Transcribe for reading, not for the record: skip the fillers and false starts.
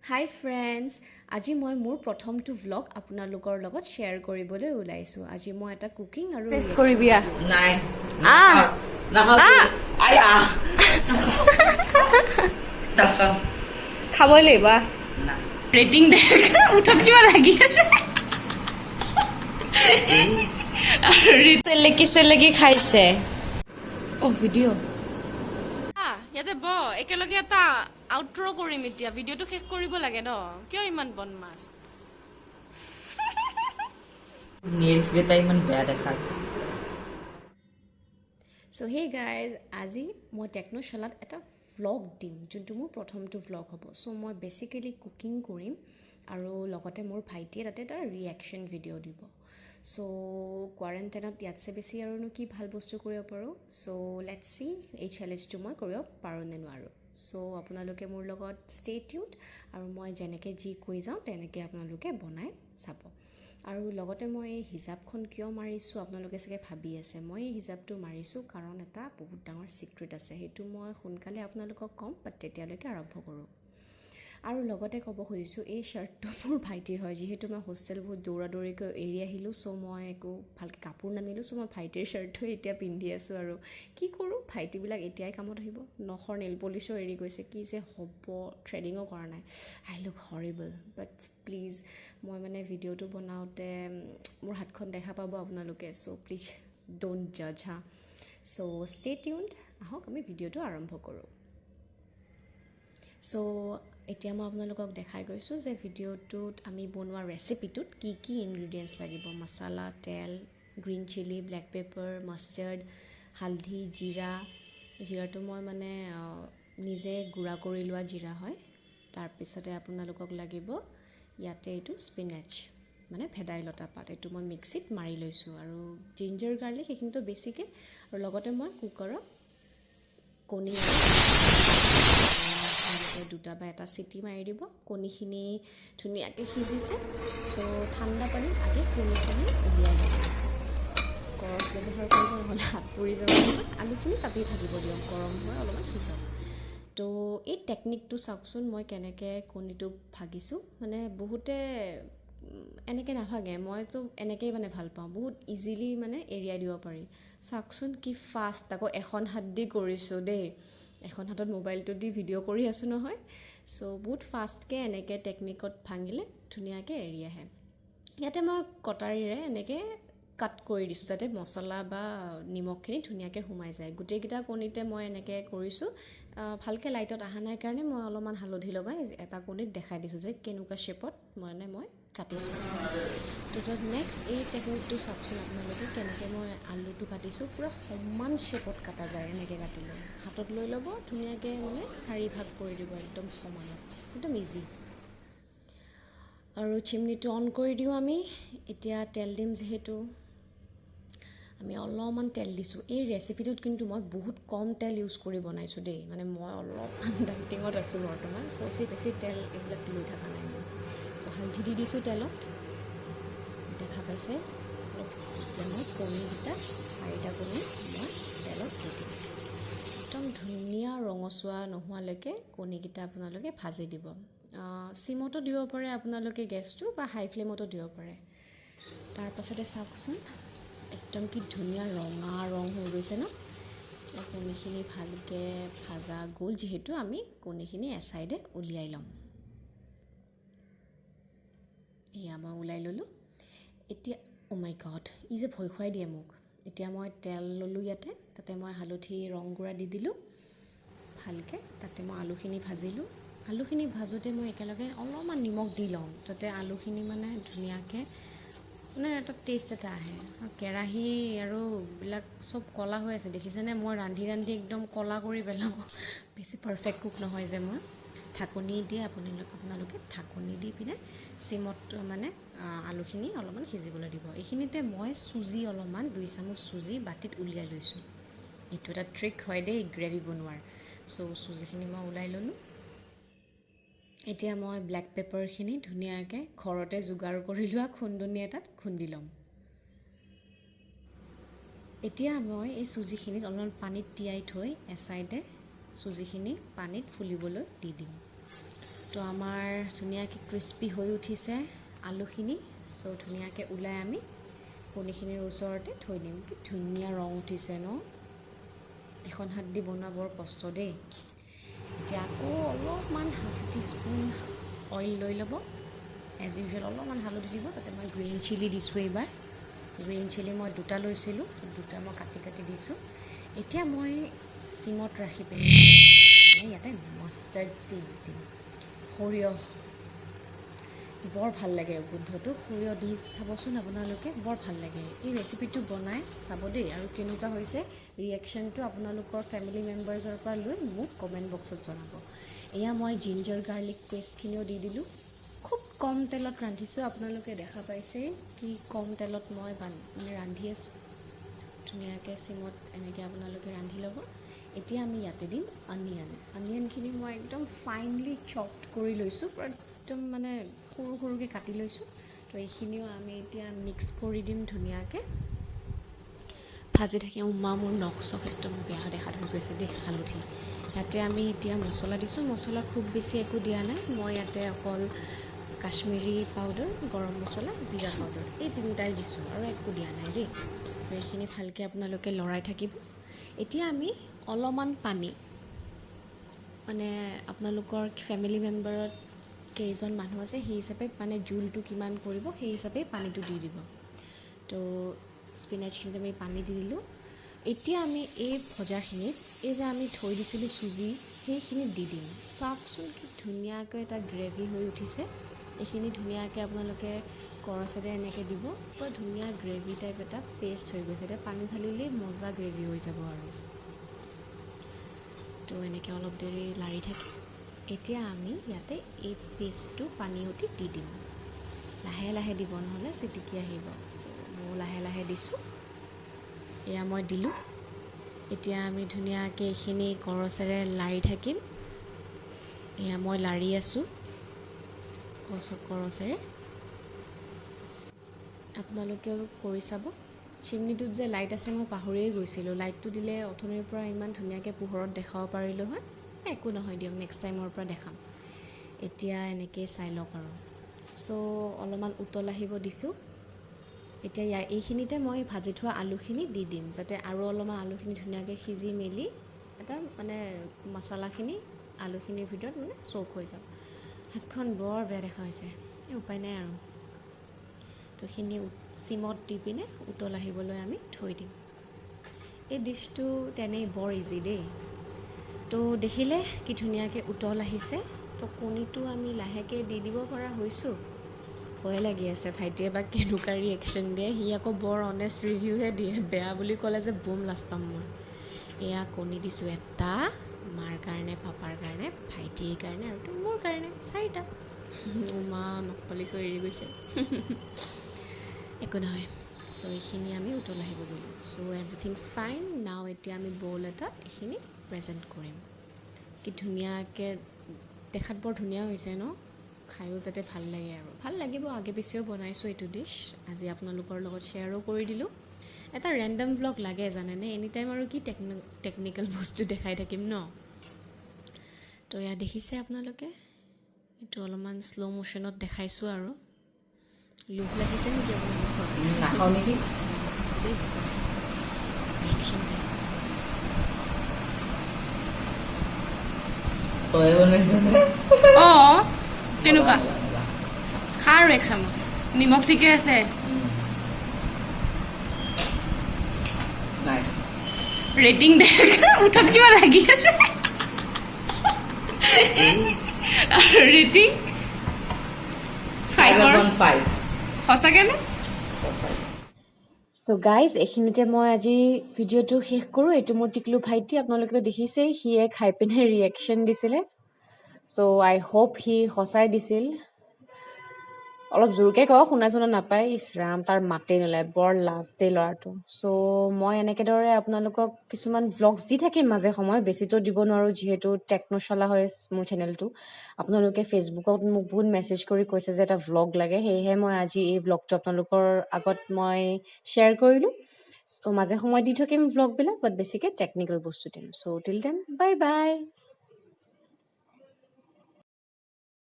হাই friends, আজি মই মোৰ প্ৰথমটো ভ্লগ আপোনালোকৰ লগত শ্বেয়াৰ কৰিবলৈ ওলাইছোঁ। আজি মই এটা কুকিং আৰু টেষ্ট কৰিবি আ নাই আহ আয়া নাখাওঁ খাবই লাগিব ৰেটিং দে উঠত কিবা লাগি আছে চেলেকি খাইছে অ' ভিডিঅ' ইয়াতে ব একেলগে এটা আউট্ৰ কৰিম এতিয়া ভিডিঅ'টো শেষ কৰিব লাগে ন কিয় ইমান বনমাছ নেইলছ কেইটা ইমান বেয়া দেখায় চ' হেই গাইজ, আজি মই টেকন'শালাত এটা ভ্লগ দিম, যোনটো মোৰ প্ৰথমটো ভ্লগ হ'ব। চ' মই বেচিকেলি কুকিং কৰিম আৰু লগতে মোৰ ভাইটিয়ে তাতে এটা ৰিয়েকশ্যন ভিডিঅ' দিব। চ' কোৱাৰেণ্টাইনত ইয়াতছে বেছি আৰুনো কি ভাল বস্তু কৰিব পাৰোঁ। চ' লেটছ চি এই চেলেঞ্জটো মই কৰিব পাৰোঁ নে নোৱাৰোঁ। চ' আপোনালোকে মোৰ লগত ষ্টে টিউড আৰু মই যেনেকৈ যি কৈ যাওঁ তেনেকৈ আপোনালোকে বনাই চাব। আৰু লগতে মই এই হিজাপখন কিয় মাৰিছোঁ আপোনালোকে চাগে ভাবি আছে। মই এই হিজাপটো মাৰিছোঁ কাৰণ এটা বহুত ডাঙৰ ছিক্ৰেট আছে, সেইটো মই সোনকালে আপোনালোকক ক'ম, বাট তেতিয়ালৈকে আৰম্ভ কৰোঁ। আৰু লগতে ক'ব খুজিছোঁ, এই শ্বাৰ্টটো মোৰ ভাইটিৰ হয়, যিহেতু মই হোষ্টেল বহুত দৌৰা দৌৰিকৈ এৰি আহিলোঁ। চ' মই একো ভালকৈ কাপোৰ নানিলোঁ, চ' মই ভাইটিৰ শ্বাৰ্টটোৱে এতিয়া পিন্ধি আছোঁ। আৰু কি কৰোঁ, ভাইটিবিলাক এতিয়াই কামত আহিব, নখৰ নেইল পলিচো এৰি গৈছে, কি যে হ'ব, থ্ৰেডিঙো কৰা নাই। আই লুক হৰিবল, বাট প্লিজ মই মানে ভিডিঅ'টো বনাওঁতে মোৰ হাতখন দেখা পাব আপোনালোকে। চ' প্লিজ ডোণ্ট জাজ হা। চ' ষ্টে টিউনড, আহক আমি ভিডিঅ'টো আৰম্ভ কৰোঁ। চ' এতিয়া মই আপোনালোকক দেখাই গৈছোঁ যে ভিডিঅ'টোত আমি বনোৱা ৰেচিপিটোত কি কি ইনগ্ৰিডিয়েণ্টছ লাগিব। মছলা, তেল, green chilli, black pepper, mustard, হালধি, জিৰাটো মই মানে নিজে গুড়া কৰি লোৱা জিৰা হয়। তাৰপিছতে আপোনালোকক লাগিব ইয়াতে এইটো স্পিনাচ, মানে ভেদাইলতা পাত, এইটো মই মিক্সিত মাৰি লৈছোঁ। আৰু জিঞ্জাৰ গাৰ্লিক সেইখিনিতো বেছিকৈ। আৰু লগতে মই কুকাৰত কণী দুটা বা এটা চিটি মাৰি দিব। কণীখিনি ধুনীয়াকৈ সিজিছে। চ' ঠাণ্ডা পানীত আগে কণীখিনি উলিয়াই ল'ব। কৰছ ব্যৱহাৰ কৰিব, নহ'লে হাত পুৰি যাব। আলুখিনি তাতেই থাকিব দিয়ক, গৰম হৈ অলপমান সিজক। তো এই টেকনিকটো চাওকচোন, মই কেনেকৈ কণীটো ভাগিছোঁ। মানে বহুতে এনেকৈ নাভাগে, মইতো এনেকৈয়ে মানে ভাল পাওঁ, বহুত ইজিলি মানে এৰিয়াই দিব পাৰি। চাওকচোন কি ফাষ্ট, আকৌ এখন হাত দি কৰিছোঁ দেই, এখন হাতত মোবাইলটো দি ভিডিঅ' কৰি আছোঁ নহয়। চ' বহুত ফাষ্টকৈ এনেকৈ টেকনিকত ভাঙিলে ধুনীয়াকৈ এৰি আহে। ইয়াতে মই কটাৰীৰে এনেকৈ কাট কৰি দিছোঁ, যাতে মছলা বা নিমখখিনি ধুনীয়াকৈ সোমাই যায়। গোটেইকেইটা কণীতে মই এনেকৈ কৰিছোঁ। ভালকৈ লাইটত অহা নাই কাৰণে মই অলপমান হালধি লগাই এটা কণীত দেখাই দিছোঁ যে কেনেকুৱা শ্বেপত মই কাটিছোঁ। তো নেক্সট এই টেকনিকটো চাওকচোন আপোনালোকে, কেনেকৈ মই আলুটো কাটিছোঁ। পূৰা সমান শ্বেপত কটা যায়, এনেকৈ কাটিলে। হাতত লৈ ল'ব, ধুনীয়াকৈ মানে 4 ভাগ কৰি দিব, একদম সমানত, একদম ইজি। আৰু চিমনিটো অন কৰি দিওঁ আমি। এতিয়া তেল দিম, যিহেতু আমি অলপমান তেল দিছোঁ। এই ৰেচিপিটোত কিন্তু মই বহুত কম তেল ইউজ কৰি বনাইছোঁ দেই, মানে মই অলপমান ডাইটিঙত আছোঁ বৰ্তমান। চ' বেছি তেল এইবিলাক লৈ থকা নাই মই। চ' হালধি দি দিছোঁ তেলত, দেখা পাইছে। এতিয়া মই কণীকেইটা 4টা কণী মই তেলত দি দিম। একদম ধুনীয়া ৰঙচুৱা নোহোৱালৈকে কণীকেইটা আপোনালোকে ভাজি দিব। চিমতো দিব পাৰে আপোনালোকে গেছটো, বা হাই ফ্লেমতো দিব পাৰে। তাৰপাছতে চাওকচোন একদম কি ধুনীয়া ৰঙা ৰং হৈ গৈছে ন। এতিয়া কণীখিনি ভালকৈ ভাজা গ'ল, যিহেতু আমি কণীখিনি এচাইডে উলিয়াই ল'ম। এয়া মই ওলাই ল'লোঁ। এতিয়া অ' মাই গড, ই যে ভয় খুৱাই দিয়ে মোক। এতিয়া মই তেল ল'লোঁ ইয়াতে, তাতে মই হালধি ৰং গুড়া দি দিলোঁ ভালকৈ। তাতে মই আলুখিনি ভাজিলোঁ। আলুখিনি ভাজোঁতে মই একেলগে অলপমান নিমখ দি লওঁ, যাতে আলুখিনি মানে ধুনীয়াকৈ মানে এটা টেষ্ট এটা আহে। কেৰাহী আৰু বিলাক চব ক'লা হৈ আছে, দেখিছেনে? মই ৰান্ধি একদম ক'লা কৰি পেলাওঁ। বেছি পাৰফেক্ট কুক নহয় যে মই। ঢাকনি দি আপোনালোকে ঢাকনি দি পিনে চিমত মানে আলুখিনি অলপমান সিজিবলৈ দিব। এইখিনিতে মই চুজি অলপমান 2 চামুচ চুজি বাতিত উলিয়াই লৈছোঁ। এইটো এটা ট্ৰিক হয় দেই গ্ৰেভি বনোৱাৰ। চ' চুজিখিনি মই ওলাই ল'লোঁ। এতিয়া মই ব্লেক পেপাৰখিনি ধুনীয়াকৈ ঘৰতে যোগাৰ কৰি লোৱা খুন্দনি এটাত খুন্দি ল'ম। এতিয়া মই এই চুজিখিনিত অলপমান পানীত তিয়াই থৈ এচাইডে চুজিখিনি পানীত ফুলিবলৈ দি দিম। তো আমাৰ ধুনীয়াকৈ ক্ৰিস্পি হৈ উঠিছে আলুখিনি। চ' ধুনীয়াকৈ ওলাই আমি কণীখিনিৰ ওচৰতে থৈ দিম। কি ধুনীয়া ৰং উঠিছে ন? এখন হাত দি বনোৱা বৰ কষ্ট দেই। এতিয়া আকৌ অলপমান হাফ টিস্পুন অইল লৈ ল'ব। এজ ইউজুৱেল অলপমান হালধি দিব। তাতে মই গ্ৰীণ চিলি দিছোঁ এইবাৰ। গ্ৰীণ চিলি মই 2টা লৈছিলোঁ, 2টা মই কাটি কাটি দিছোঁ। এতিয়া মই চিমত ৰাখি পিনে ইয়াতে মাষ্টাৰ্ড চিডছ দিম। সৰিয়হ বৰ ভাল লাগে গোন্ধটো। সৰিয়হ দি চাবচোন আপোনালোকে, বৰ ভাল লাগে। এই ৰেচিপিটো বনাই চাব দেই, আৰু কেনেকুৱা হৈছে ৰিয়েকশ্যনটো আপোনালোকৰ ফেমিলি মেম্বাৰ্ছৰ পৰা লৈ মোক কমেণ্ট বক্সত জনাব। এয়া মই জিঞ্জাৰ গাৰ্লিক পেষ্টখিনিও দি দিলোঁ। খুব কম তেলত ৰান্ধিছোঁ, আপোনালোকে দেখা পাইছেই কি কম তেলত মই মানে ৰান্ধি আছোঁ। ধুনীয়াকৈ চিমত এনেকৈ আপোনালোকে ৰান্ধি ল'ব। এতিয়া আমি ইয়াতে দিম অনিয়নখিনি মই একদম ফাইনলি চপড কৰি লৈছোঁ, একদম মানে সৰু সৰুকৈ কাটি লৈছোঁ। তো এইখিনিও আমি এতিয়া মিক্স কৰি দিম ধুনীয়াকৈ। ভাজি থাকি মোৰ নখ চখ একদম বেয়া দেখা হৈ গৈছে দেই হালধি। ইয়াতে আমি এতিয়া মছলা দিছোঁ। মছলা খুব বেছি একো দিয়া নাই। মই ইয়াতে অকল কাশ্মীৰী পাউডাৰ, গৰম মছলা, জিৰা পাউডাৰ এই 3টাই দিছোঁ, আৰু একো দিয়া নাই দেই। এইখিনি ভালকৈ আপোনালোকে লৰাই থাকিব। এতিয়া আমি অলপমান পানী, মানে আপোনালোকৰ ফেমিলি মেম্বাৰত কেইজন মানুহ আছে সেই হিচাপে মানে জোলটো কিমান কৰিব সেই হিচাপে পানীটো দি দিব। তো স্পিনাচখিনিত আমি পানী দি দিলোঁ। এতিয়া আমি এই ভজাখিনিত এই যে আমি থৈ দিছিলোঁ চুজি, সেইখিনিত দি দিম। চাওকচোন কি ধুনীয়াকৈ এটা গ্ৰেভি হৈ উঠিছে। এইখিনি ধুনীয়াকৈ আপোনালোকে কৰচেৰে এনেকৈ দিব। বৰ ধুনীয়া গ্ৰেভি টাইপ এটা পেষ্ট হৈ গৈছে। এতিয়া পানী ঢালিলেই মজা গ্ৰেভি হৈ যাব আৰু। তো এনেকৈ অলপ দেৰি লাৰি থাকি এতিয়া আমি ইয়াতে এই পেষ্টটো পানী উঠি দি দিম। লাহে লাহে দিব, নহ'লে চিটিকি আহিব। চ' মই লাহে লাহে দিছোঁ। এয়া মই দিলোঁ। এতিয়া আমি ধুনীয়াকৈ এইখিনি কৰচেৰে লাৰি থাকিম। এয়া মই লাৰি আছোঁ কৰচেৰে। আপোনালোকেও কৰি চাব। চিমনিটোত যে লাইট আছে মই পাহৰিয়ে গৈছিলোঁ। লাইটটো দিলে অথনিৰ পৰা ইমান ধুনীয়াকৈ পোহৰত দেখাব পাৰিলোঁ হয়। একো নহয় দিয়ক, নেক্সট টাইমৰ পৰা দেখাম। এতিয়া এনেকৈয়ে চাই লওক আৰু। চ' অলপমান উতল আহিব দিছোঁ। এতিয়া এইখিনিতে মই ভাজি থোৱা আলুখিনি দি দিম, যাতে আৰু অলপমান আলুখিনি ধুনীয়াকৈ সিজি মেলি এটা মানে মছলাখিনি আলুখিনিৰ ভিতৰত মানে চ'ক হৈ যাওক। হাতখন বৰ বেয়া দেখা হৈছে, উপায় নাই আৰু। তো এইখিনি চিমত দি পিনে উতল আহিবলৈ আমি থৈ দিম। এই ডিছটো তেনেই বৰ ইজি দেই। তো দেখিলে কি ধুনীয়াকৈ উতল আহিছে। তো কণীটো আমি লাহেকৈ দি দিব পৰা হৈছোঁ। ভয় লাগি আছে ভাইটিয়ে বা কেনেকুৱা ৰিয়েকশ্যন দিয়ে। সি আকৌ বৰ অনেষ্ট ৰিভিউহে দিয়ে, বেয়া বুলি ক'লে যে বম লাজ পাম মই। এয়া কণী দিছোঁ 1টা, মাৰ কাৰণে, পাপাৰ কাৰণে, ভাইটিৰ কাৰণে, আৰু মোৰ কাৰণে 4টা। মা নখপালিছো এৰি গৈছে। একো নহয়। চ' এইখিনি আমি উতল আহিব দিলোঁ। চ' এভৰিথিংছ ফাইন নাও। এতিয়া আমি বল এটাত এইখিনি প্ৰেজেণ্ট কৰিম। কি ধুনীয়াকৈ দেখাত বৰ ধুনীয়া হৈছে ন? খায়ো যাতে ভাল লাগে আৰু ভাল লাগিব। আগে পিছেও বনাইছোঁ এইটো ডিছ, আজি আপোনালোকৰ লগত শ্বেয়াৰো কৰি দিলোঁ। এটা ৰেণ্ডম ভ্লগ লাগে জানেনে? এনি টাইম আৰু কি টেকনিকেল বস্তু দেখাই থাকিম ন? তো এয়া দেখিছে আপোনালোকে, এইটো অলপমান শ্ল' মোশ্যনত দেখাইছোঁ আৰু। লোভ লাগিছে নেকি আপোনালোকৰ? নাখাওঁ নেকি? Reaction time. তই বনাইছনে? অঁ কেনেকুৱা? খা আৰু 1 চামুচ। নিমখ ঠিকে আছে? নাইচ। ৰেটিং দে। উঠত কিবা লাগি আছে। ৰেটিং 5/5 সঁচাকৈ নে? চ' গাইজ, এইখিনিতে মই আজি ভিডিঅ'টো শেষ কৰোঁ। এইটো মোৰ টিকলু ভাইটি, আপোনালোকেতো দেখিছেই, সিয়ে খাই পিনে ৰিয়েকশ্যন দিছিলে। চ' আই হোপ সি সঁচাই দিছিল। অলপ জোৰকৈ কওক, শুনা চুনা নাপায়। ইছ ৰাম, তাৰ মাতেই নোলায়, বৰ লাজ দেই ল'ৰাটো। চ' মই এনেকেদৰে আপোনালোকক কিছুমান ভ্লগছ দি থাকিম মাজে সময়ে, বেছিতো দিব নোৱাৰোঁ যিহেতু টেকন'শালা হয় মোৰ চেনেলটো। আপোনালোকে ফেচবুকত মোক বহুত মেছেজ কৰি কৈছে যে এটা ভ্লগ লাগে, সেয়েহে মই আজি এই ভ্লগটো আপোনালোকৰ আগত মই শ্বেয়াৰ কৰিলোঁ। চ' মাজে সময়ে দি থাকিম ভ্লগবিলাক, বাট বেছিকৈ টেকনিকেল বস্তু দিম। চ' টিল দেন বাই বাই।